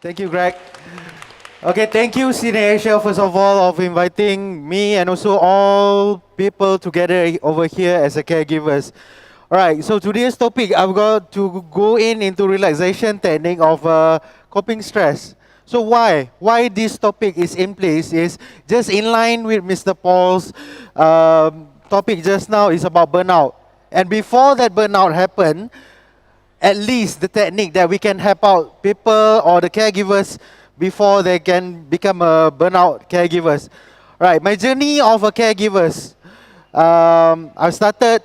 Thank you, Greg. Okay, thank you, Senior Asia, first of all, of inviting me and also all people together over here as a caregivers. All right, so today's topic, I've got to go into relaxation technique of coping stress. So why? Why this topic is in place is just in line with Mr. Paul's topic just now is about burnout. And before that burnout happened, at least the technique that we can help out people or the caregivers before they can become a burnout caregivers. Right, my journey of a caregivers. I started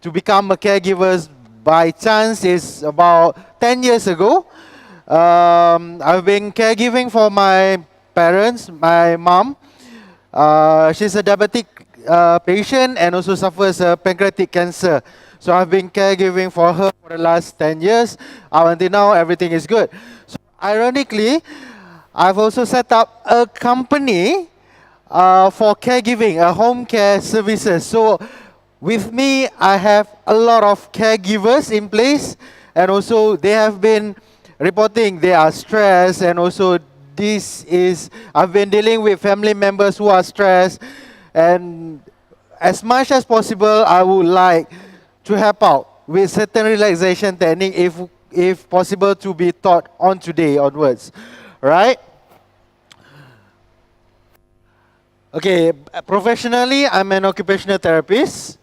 to become a caregivers by chance is about 10 years ago. I've been caregiving for my parents, my mom. She's a diabetic patient and also suffers pancreatic cancer. So I've been caregiving for her for the last 10 years. Up until now, everything is good. So ironically, I've also set up a company for caregiving, a home care services. So with me, I have a lot of caregivers in place, and also they have been reporting they are stressed, and also this is I've been dealing with family members who are stressed, and as much as possible, I would like to help out with certain relaxation technique if possible to be taught on today onwards, right? Okay, professionally, I'm an occupational therapist.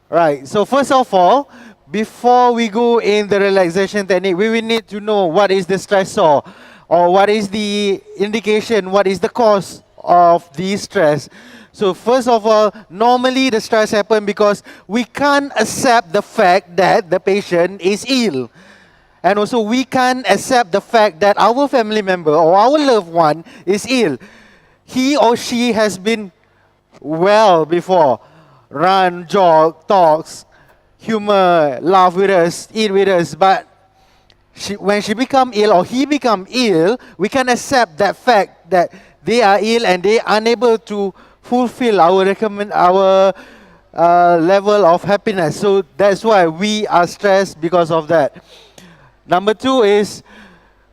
Right, so first of all, before we go in the relaxation technique, we will need to know what is the stressor or what is the indication, what is the cause of the stress. So first of all, normally the stress happens because we can't accept the fact that the patient is ill. And also we can't accept the fact that our family member or our loved one is ill. He or she has been well before, run, jog, talks, humor, laugh with us, eat with us, but when she become ill or he become ill, we can accept that fact that they are ill and they are unable to fulfill our level of happiness. So that's why we are stressed because of that. Number two is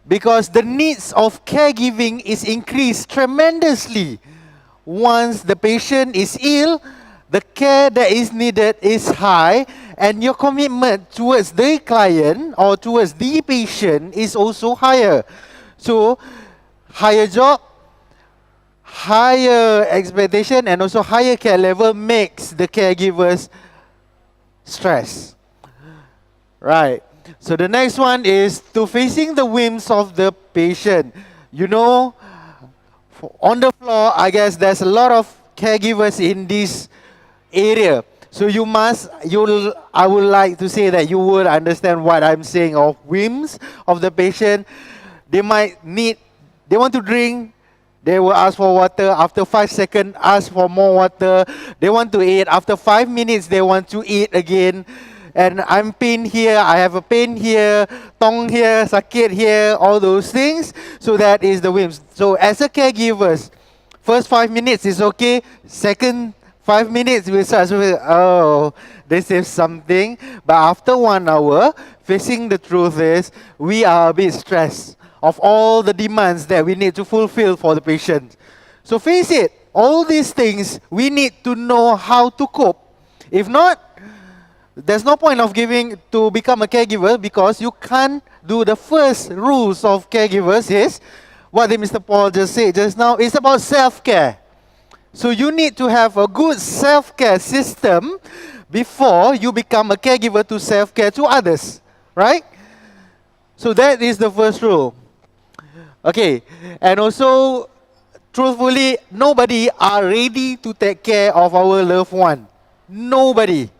because the needs of caregiving is increased tremendously. Once the patient is ill, the care that is needed is high, and your commitment towards the client or towards the patient is also higher. So, higher job, higher expectation, and also higher care level makes the caregivers stress. Right. So the next one is to facing the whims of the patient. You know, on the floor, I guess there's a lot of caregivers in this area. So I would like to say that you would understand what I'm saying of whims of the patient. They might need, they want to drink, they will ask for water. After 5 seconds, ask for more water. They want to eat. After 5 minutes, they want to eat again. And I'm pain here, I have a pain here, tongue here, sakit here, all those things. So that is the whims. So as a caregivers, first 5 minutes is okay. Second 5 minutes we start with, oh, this is something. But after 1 hour, facing the truth is, we are a bit stressed of all the demands that we need to fulfill for the patient. So face it, all these things, we need to know how to cope. If not, there's no point of giving to become a caregiver because you can't do the first rules of caregivers is what did Mr. Paul just say just now. It's about self-care. So you need to have a good self-care system before you become a caregiver to self-care to others, right? So that is the first rule. Okay, and also truthfully, nobody are ready to take care of our loved one. Nobody.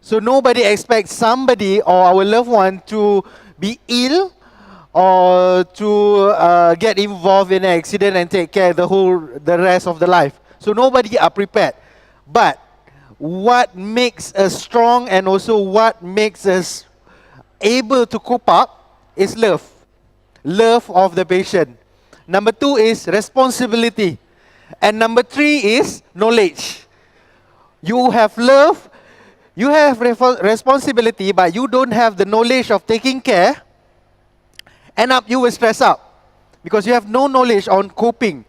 So nobody expects somebody or our loved one to be ill or to get involved in an accident and take care the rest of the life. So nobody are prepared. But what makes us strong and also what makes us able to cope up is love. Love of the patient. Number two is responsibility. And number three is knowledge. You have love, you have responsibility, but you don't have the knowledge of taking care, End up you will stress out because you have no knowledge on coping.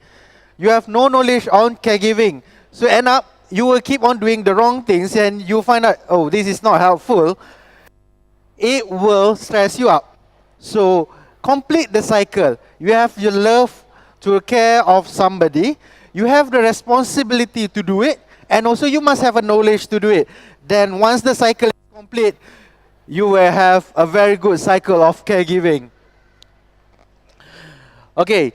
You have no knowledge on caregiving. So end up you will keep on doing the wrong things and you find out, oh, this is not helpful. It will stress you up. So complete the cycle. You have your love to care of somebody. You have the responsibility to do it. And also you must have a knowledge to do it. Then once the cycle is complete, you will have a very good cycle of caregiving. Okay,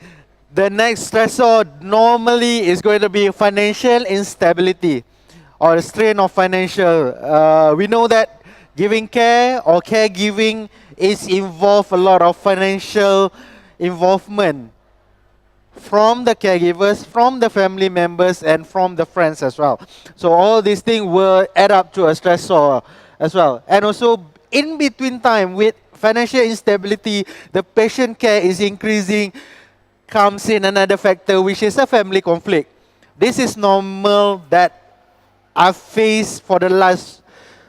the next stressor normally is going to be financial instability or the strain of financial. We know that giving care or caregiving is involve a lot of financial involvement from the caregivers, from the family members, and from the friends as well. So all these things will add up to a stressor as well. And also in between time with financial instability, the patient care is increasing, comes in another factor which is a family conflict. This is normal that I've faced for the last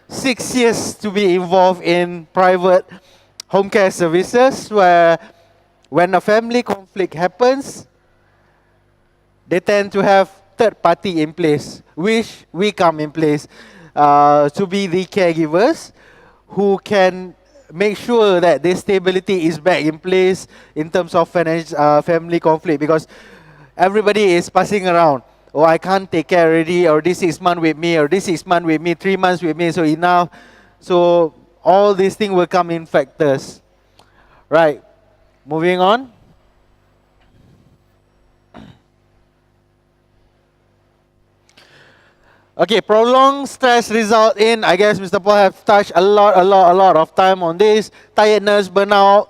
6 years to be involved in private home care services, where when a family conflict happens, they tend to have third party in place, which we come in place to be the caregivers who can make sure that the stability is back in place in terms of family conflict, because everybody is passing around. Oh, I can't take care already, or this 6 months with me, or this 6 months with me, 3 months with me, so enough. So all these things will come in factors. Right, moving on. Okay, prolonged stress result in, I guess Mr. Paul have touched a lot of time on this. Tiredness, burnout,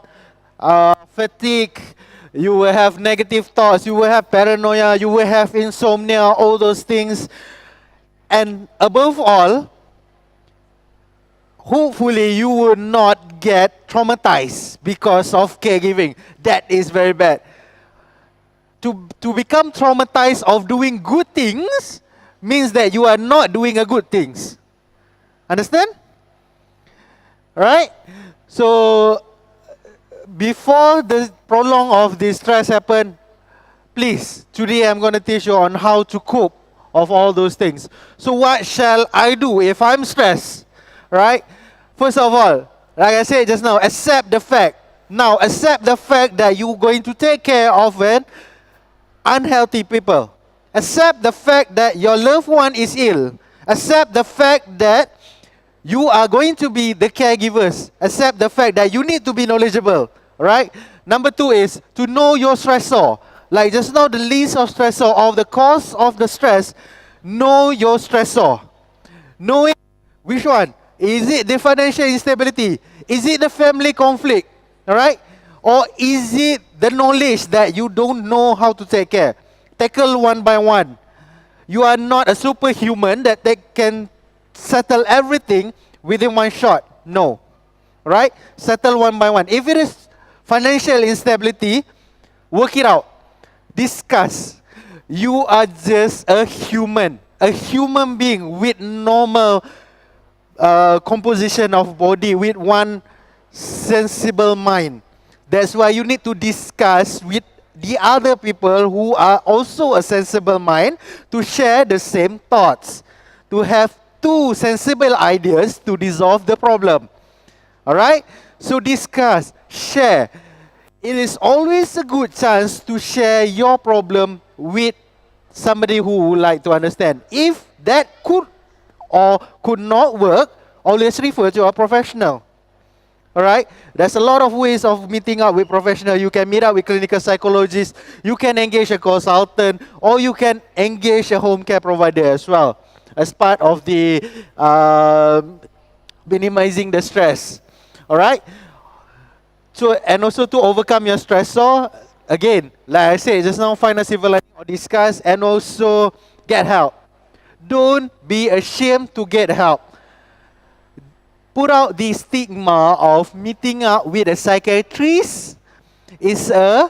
fatigue. You will have negative thoughts. You will have paranoia. You will have insomnia, all those things. And above all, hopefully you will not get traumatized because of caregiving. That is very bad. To become traumatized of doing good things means that you are not doing a good things. Understand? Right? So before the prolong of this stress happen, please, today I'm going to teach you on how to cope of all those things. So what shall I do if I'm stressed? Right? First of all, like I said just now, accept the fact. Now, accept the fact that you're going to take care of an unhealthy people. Accept the fact that your loved one is ill. Accept the fact that you are going to be the caregivers. Accept the fact that you need to be knowledgeable. Right? Number 2 is to know your stressor. Like just now, the list of stressor of the cause of the stress. Know your stressor. Knowing which one. Is it the financial instability? Is it the family conflict? Alright? Or is it the knowledge that you don't know how to take care? Tackle one by one. You are not a superhuman that they can settle everything within one shot. No. Right? Settle one by one. If it is financial instability, work it out. Discuss. You are just a human being with normal composition of body, with one sensible mind. That's why you need to discuss with the other people who are also a sensible mind to share the same thoughts, to have two sensible ideas to resolve the problem. Alright? So discuss, share. It is always a good chance to share your problem with somebody who would like to understand. If that could or could not work, always refer to a professional. Alright? There's a lot of ways of meeting up with professionals. You can meet up with clinical psychologists, you can engage a consultant, or you can engage a home care provider as well, as part of the minimizing the stress. Alright? So, and also to overcome your stressor, again, like I said just now, find a silver lining or discuss, and also get help. Don't be ashamed to get help. Put out the stigma of meeting up with a psychiatrist is a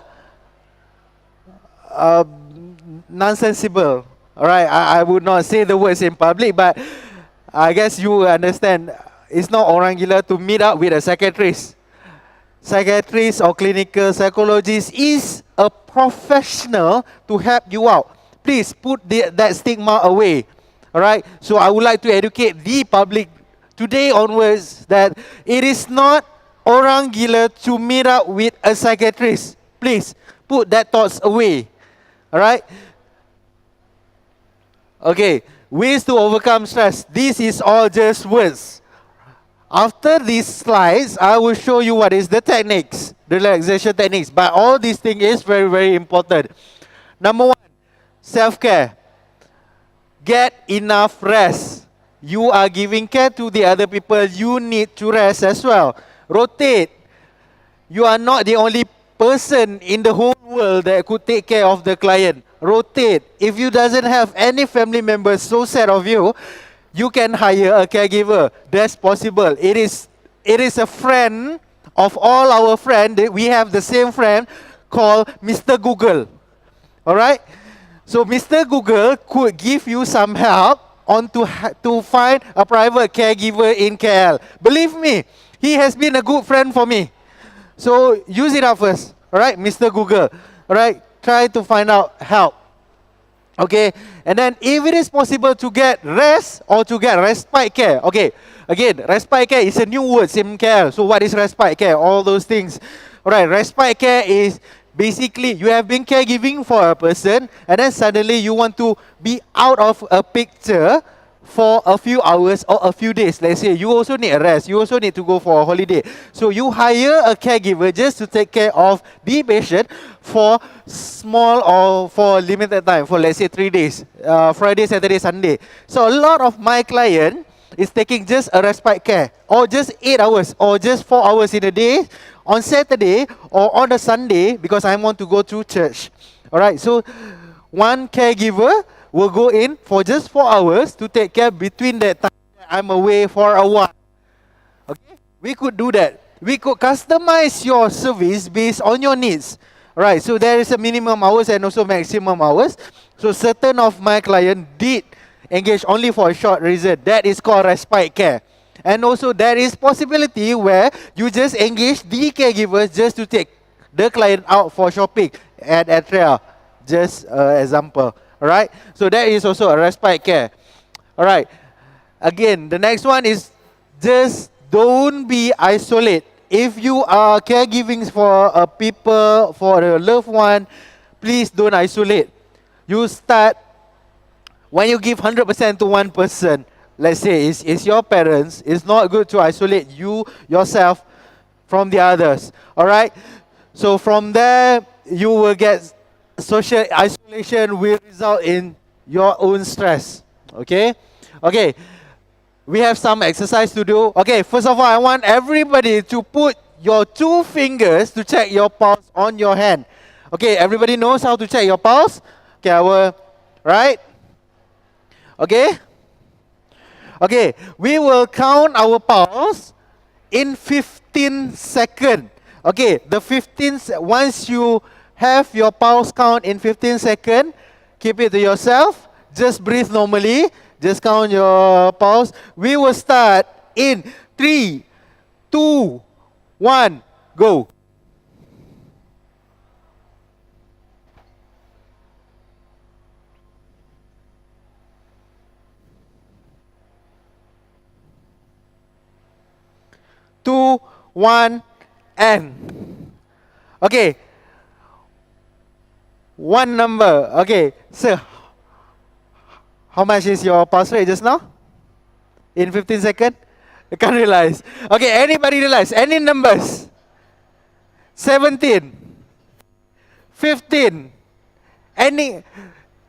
nonsensible. Alright, I would not say the words in public, but I guess you understand. It's not orang gila to meet up with a psychiatrist. psychiatrist or clinical psychologist is a professional to help you out. Please put that stigma away. All right. So I would like to educate the public today onwards that it is not orang gila to meet up with a psychiatrist. Please put that thoughts away. All right. Okay. Ways to overcome stress. This is all just words. After these slides, I will show you what is the techniques, the relaxation techniques. But all these things is very, very important. Number one, self-care. Get enough rest. You are giving care to the other people. You need to rest as well. Rotate. You are not the only person in the whole world that could take care of the client. Rotate. If you doesn't have any family members so sad of you, you can hire a caregiver. That's possible. It is a friend of all our friends. We have the same friend called Mr. Google. Alright? So Mr. Google could give you some help to find a private caregiver in KL. Believe me, he has been a good friend for me. So use it up first. Alright, Mr. Google. Alright, try to find out help. Okay, and then if it is possible to get rest or to get respite care. Okay, again, respite care is a new word in KL. So what is respite care? All those things. Alright, respite care is basically you have been caregiving for a person and then suddenly you want to be out of a picture for a few hours or a few days. Let's say you also need a rest. You also need to go for a holiday. So you hire a caregiver just to take care of the patient for small or for limited time, for let's say 3 days, Friday, Saturday, Sunday. So a lot of my client is taking just a respite care or just 8 hours or just 4 hours in a day on Saturday or on a Sunday because I want to go to church. Alright, so one caregiver will go in for just 4 hours to take care between that time I'm away for a while. Okay, we could do that. We could customize your service based on your needs. Right, so there is a minimum hours and also maximum hours. So certain of my client did engage only for a short reason. That is called respite care. And also there is possibility where you just engage the caregivers just to take the client out for shopping at Atria. Just example. Alright, so that is also a respite care. Alright, again, the next one is just don't be isolate. If you are caregiving for a people, for a loved one, please don't isolate. You start, when you give 100% to one person, let's say it's your parents, it's not good to isolate yourself from the others. Alright, so from there, you will get social isolation will result in your own stress. Okay? Okay. We have some exercise to do. Okay, first of all, I want everybody to put your 2 fingers to check your pulse on your hand. Okay, everybody knows how to check your pulse? Okay, right? Okay? Okay, we will count our pulse in 15 seconds. Okay, once you have your pulse count in 15 seconds. Keep it to yourself. Just breathe normally. Just count your pulse. We will start in 3, 2, 1, go. Two, one, and. Okay. One number. Okay, sir. How much is your pulse rate just now? In 15 seconds? I can't realize. Okay, anybody realize? Any numbers? 17. 15. Any?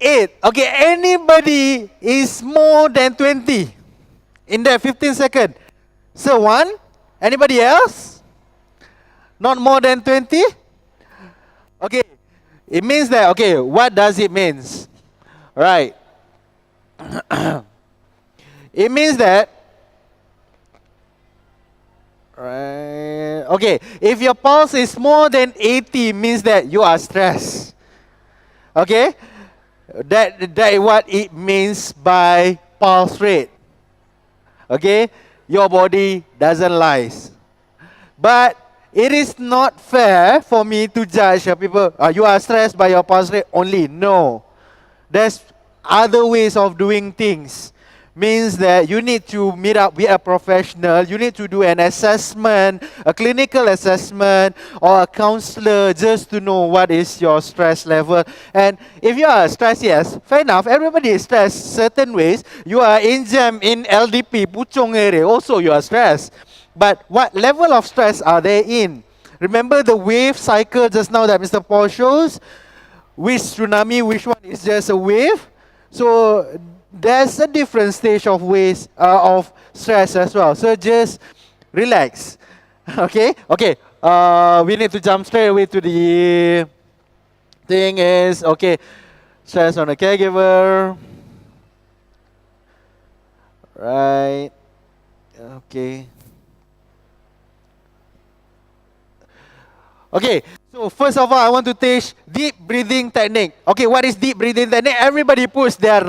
8. Okay, anybody is more than 20 in that 15 seconds? So 1. Anybody else? Not more than 20? Okay. It means that, okay, what does it mean? Right. It means that, right, okay, if your pulse is more than 80, means that you are stressed. Okay? That is what it means by pulse rate. Okay? Your body doesn't lie. But it is not fair for me to judge people. You are stressed by your pulse rate only. No. There's other ways of doing things. Means that you need to meet up with a professional. You need to do an assessment, a clinical assessment, or a counselor just to know what is your stress level. And if you are stressed, yes, fair enough. Everybody is stressed certain ways. You are in jam in LDP, Puchong area. Also, you are stressed. But what level of stress are they in? Remember the wave cycle just now that Mr. Paul shows? Which tsunami, which one is just a wave? So there's a different stage of waves of stress as well. So just relax. Okay? Okay. We need to jump straight away to the thing is, okay, stress on the caregiver. Right. Okay. Okay, so first of all, I want to teach deep breathing technique. Okay, what is deep breathing technique? Everybody puts their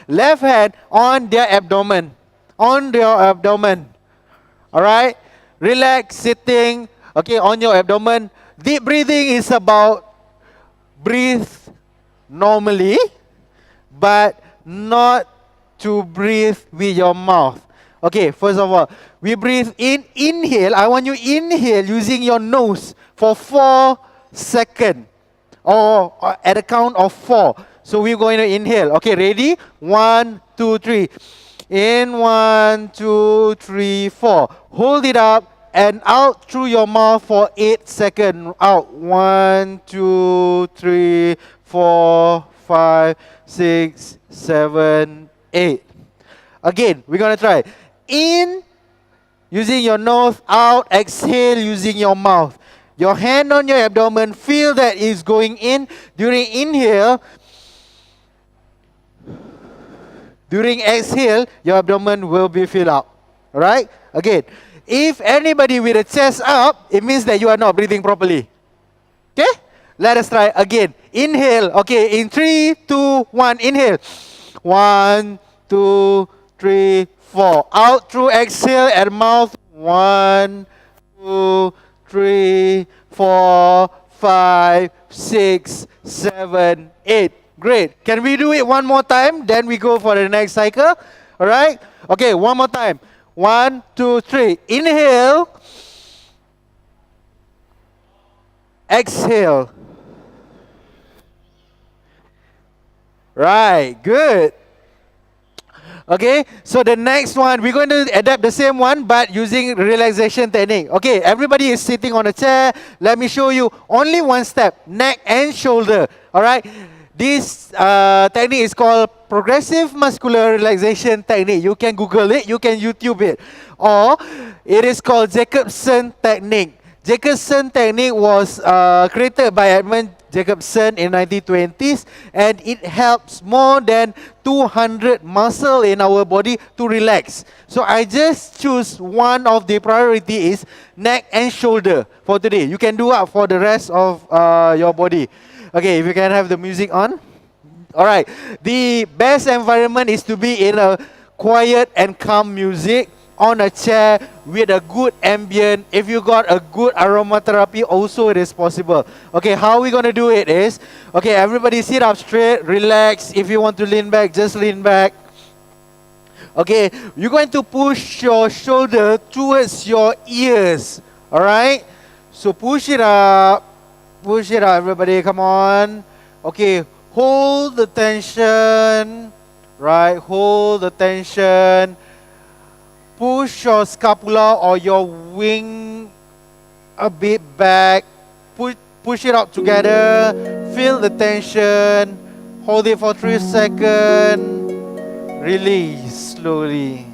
left hand on their abdomen. On your abdomen. Alright? Relax, sitting, okay, on your abdomen. Deep breathing is about breathe normally, but not to breathe with your mouth. Okay, first of all, we breathe in, inhale. I want you inhale using your nose for 4 seconds or at a count of 4. So we're going to inhale. Okay, ready? 1, 2, 3. In 1, 2, 3, 4. Hold it up and out through your mouth for 8 seconds. Out. 1, 2, 3, 4, 5, 6, 7, 8. Again, we're going to try. In, using your nose. Out, exhale using your mouth. Your hand on your abdomen, feel that it's going in. During inhale, during exhale, your abdomen will be filled up. Alright? Again, if anybody with a chest up, it means that you are not breathing properly. Okay? Let us try again. Inhale. Okay, in 3, 2, 1, inhale. 1, 2, 3, 4. Out through exhale and mouth. 1, 2, 3, 4, 5, 6, 7, 8. Great. Can we do it one more time? Then we go for the next cycle. Alright? Okay, one more time. 1, 2, 3. Inhale. Exhale. Right, good. Okay, so the next one, we're going to adapt the same one but using relaxation technique. Okay, everybody is sitting on a chair. Let me show you only one step, neck and shoulder. Alright, this technique is called progressive muscular relaxation technique. You can Google it, you can YouTube it. Or it is called Jacobson technique. Jacobson technique was created by Edmund Jacobson in 1920s, and it helps more than 200 muscle in our body to relax. So I just choose one of the priority is neck and shoulder for today. You can do it for the rest of your body. Okay, if you can have the music on. Alright, the best environment is to be in a quiet and calm music on a chair with a good ambient. If you got a good aromatherapy, also it is possible. Okay, how we gonna do it is, okay, everybody sit up straight, relax. If you want to lean back, just lean back. Okay, you're going to push your shoulder towards your ears. Alright, so push it up, everybody, come on. Okay, hold the tension, right, hold the tension. Push your scapula or your wing a bit back. Push it up together. Feel the tension. Hold it for 3 seconds. Release slowly.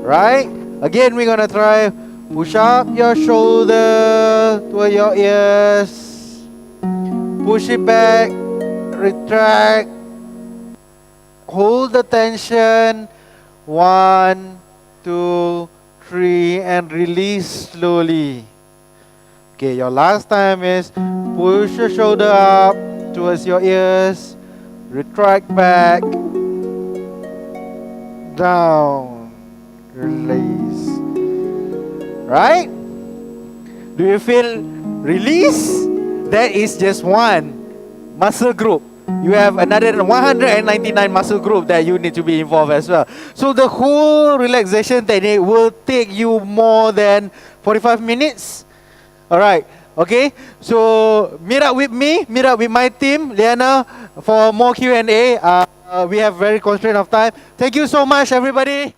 Right? Again, we're gonna try. Push up your shoulder toward your ears. Push it back. Retract. Hold the tension. 1, 2, 3, and release slowly. Okay, your last time is push your shoulder up towards your ears. Retract back. Down. Release. right? Do you feel release? That is just one muscle group. You have another 199 muscle group that you need to be involved as well. So the whole relaxation technique will take you more than 45 minutes. Alright, okay. So meet up with me, meet up with my team, Liana, for more Q&A. We have very constraint of time. Thank you so much, everybody.